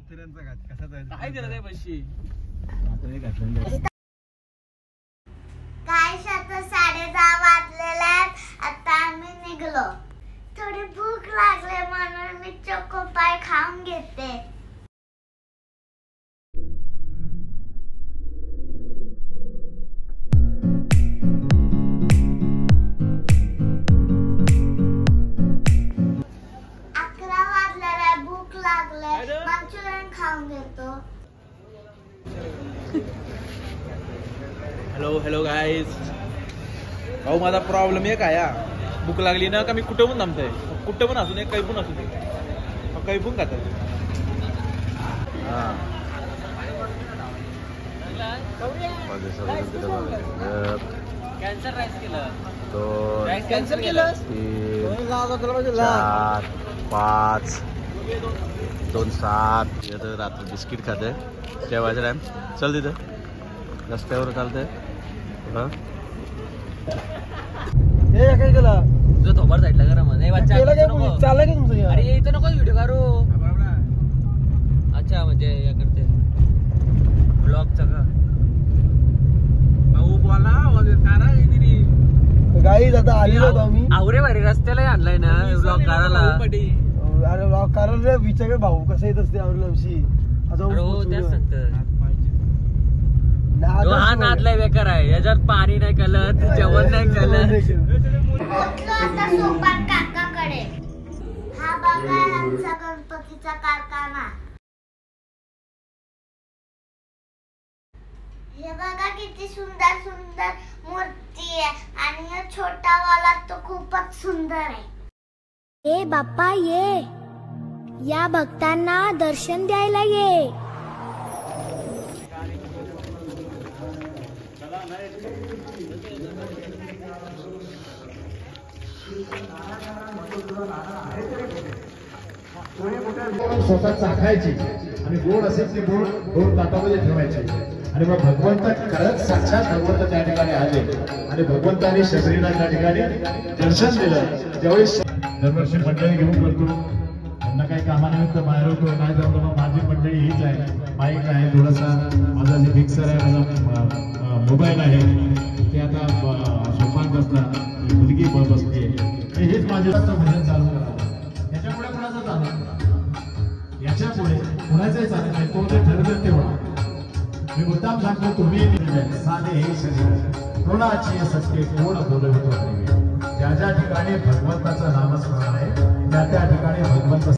कुत्र्यांचा घात कसा जायचा काय दिलं काय पैसे आता हे घातलं काय 10:30 वाजलेले आता आम्ही निघलो थोडी भूक लागले म्हणून मी चोकोपाय खाऊन घेते हॅलो गाईज भाऊ माझा प्रॉब्लेम एक आहे भूक लागली ना का मी कुठं पण थांबतोय कुठं पण असू नये काही पण असू दे काही पण खात कॅन्सर राईस केलं 2 कॅन्सर केलं 3 4 5 2 7 रात्री बिस्किट खाते जेवायचं टाइम चल तिथं रस्त्यावर चालतंय काय केलं तुझं थोबाड साईडला करा म्हणे चाललंय की तुमचं अरे इथं नको व्हिडिओ काढू अच्छा म्हणजे या करते ब्लॉगचा का भाऊ बोला गाईज आता आलेलो होतो आम्ही आवरे भारी रस्त्याला आणलाय ना ब्लॉग काढायला अरे ब्लॉग कारण विचार भाऊ कसं येत असते आवडलं त्याच सांगत हा नादलाय बेकार आहे याच्यात पाणी नाही कलत जेवण नाही कलत काकाकडे हा बघा आमचा गणपतीचा कारखाना हे बघा किती सुंदर सुंदर मूर्ती आहे आणि छोटा वाला तो खूपच सुंदर आहे ये बाप्पा ये या भक्तांना दर्शन द्यायला ये स्वतः चाखायची आणि गोड असेल ते गोड गोड ताटामध्ये ठेवायचे आणि मग भगवंत खरंच साक्षात भगवंत त्या ठिकाणी आले आणि भगवंतांनी शबरीला त्या ठिकाणी दर्शन दिलं ज्यावेळी दरवर्षी मंडळी घेऊन करतो त्यांना काही कामानिमित्त बाहेर होतो नाही जमलं मग माझी मंडळी हीच आहे माईक आहे थोडासा माझा जे मिक्सर आहे माझा मोबाईल आहे ते आता सोपान बसतात मुलगी बसते हेच माझे भजन चालू करा याच्यापुढे कोणाचं चालू याच्यापुढे कोणाचंही चालत नाही तो जे ठरवेल तेव्हा मी मुद्दाम सांगतो तुम्ही साधे हे शरीर कोणाची सत्य कोण बोलवितो ज्या ज्या ठिकाणी भगवंताचं नामस्मरण आहे त्या त्या ठिकाणी भगवंत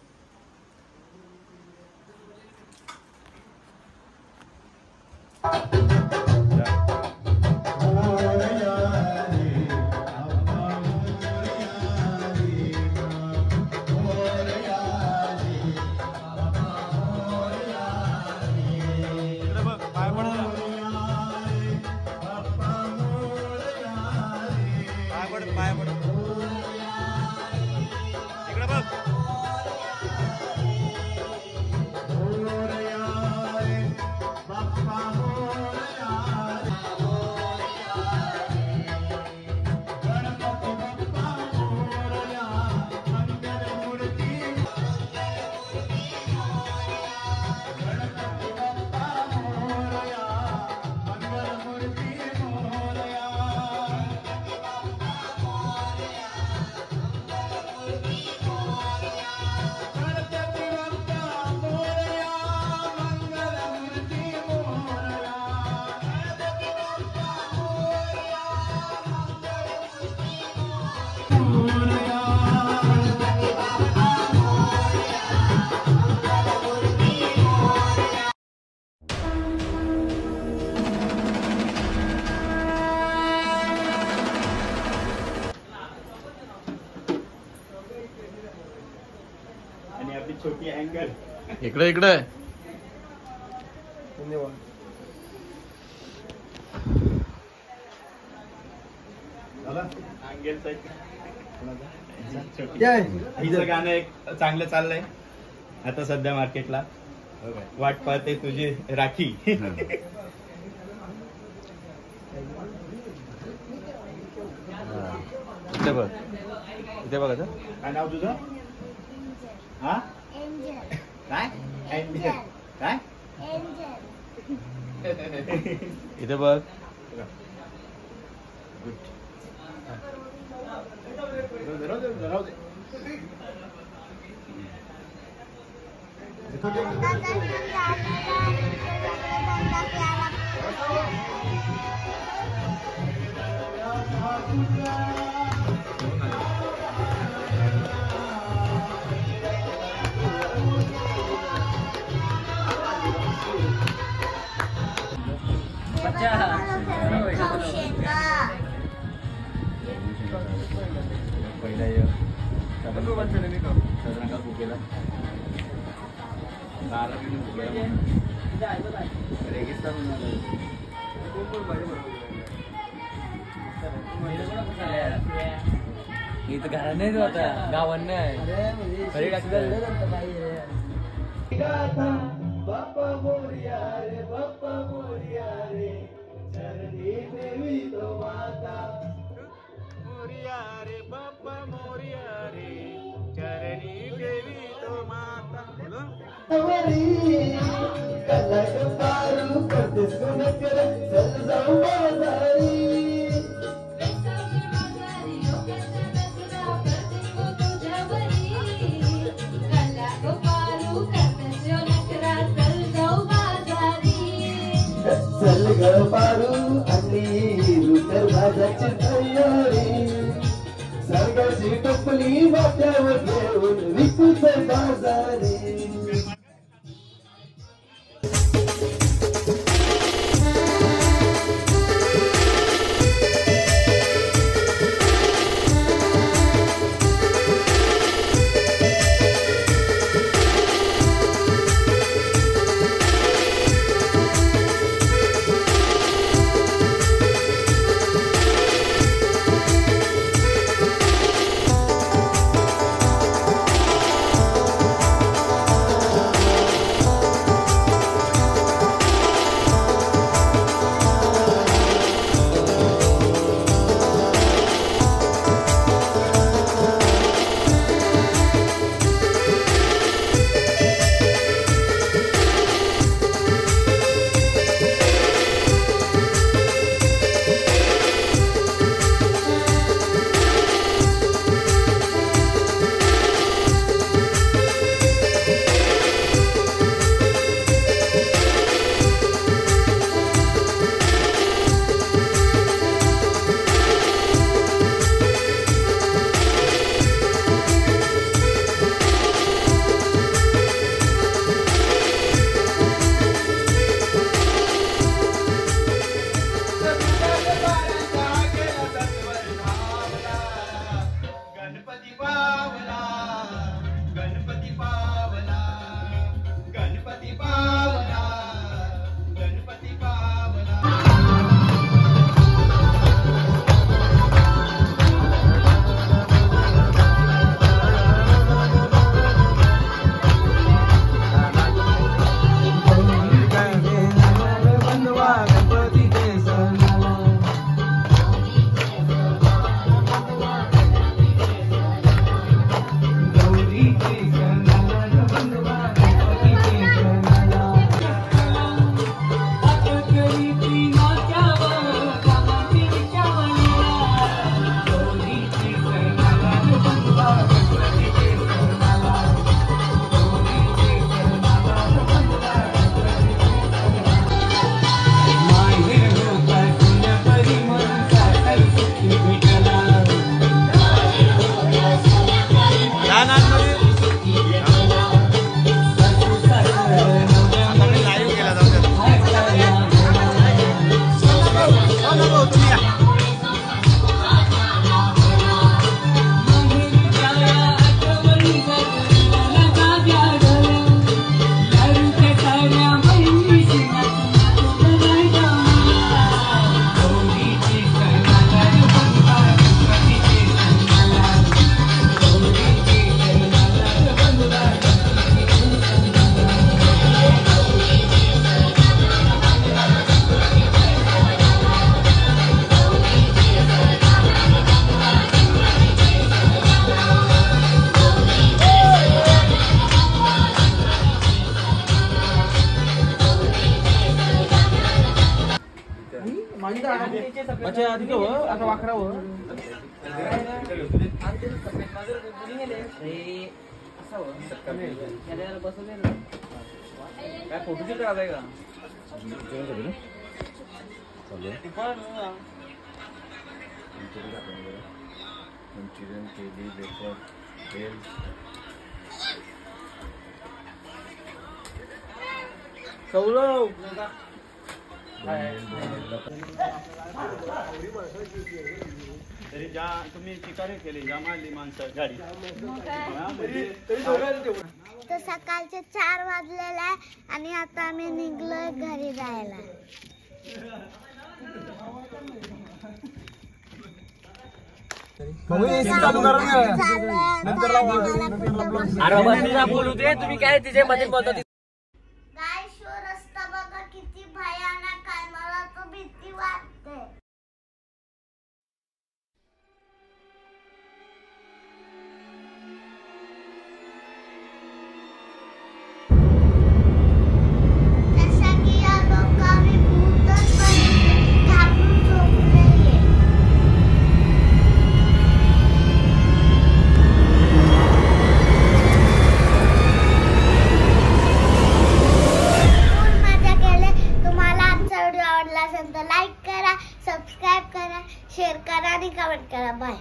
छोटी अँगल इकडे इकडे धन्यवाद हिचं गाणं एक चांगलं चाललंय आता सध्या मार्केटला वाट पाहते तुझी राखी इथे बघ इथे बघ काय नाव तुझं हा काय काय एंजल. इथे बघ. आता दर्शन झालेलं आहे. दोनदा प्याला. शेंगा. पहिला सदरंगा भुकेला रेगिस्तान इथं घरा नाही होता गावात नाही घरी बाप्पा मोरया रे बाप्पा मोरया रे चरणी देवी तो माता मोरया रे बाप्पा मोरया रे चरणी देवी तो माता. कलक पारू करते सुन कर चल जाऊ बाजारी. चल ग पारू आणि रुतर भाजाची तयारी. सरगाची टोपली वाट्यावर घेऊन विकूच बाजारी. अच्छा आधी तो आता वाकरा हो काय फोटोशूट करायचंय का मंचुरियन केली वेफर तेल सौरव तरी ज्या तुम्ही शिकारी केली ज्या मारली माणसं गाडी तर सकाळचे 4 वाजलेले आहे आणि आता आम्ही निघलोय घरी जायला. बोलू दे तुम्ही काय तिच्या मध्ये बोलता काय शो रस्ता बघा किती भयानक आहे, मला तो भीती वाटते. जसा की या लोकांनी भूतच बघितले, घाबरून झोपलेले. मजा केले. तुम्हाला आजचा व्हिडिओ आवडला असेल तर लाईक करा, सबस्क्राईब करा, शेअर करा आणि कमेंट करा. बाय.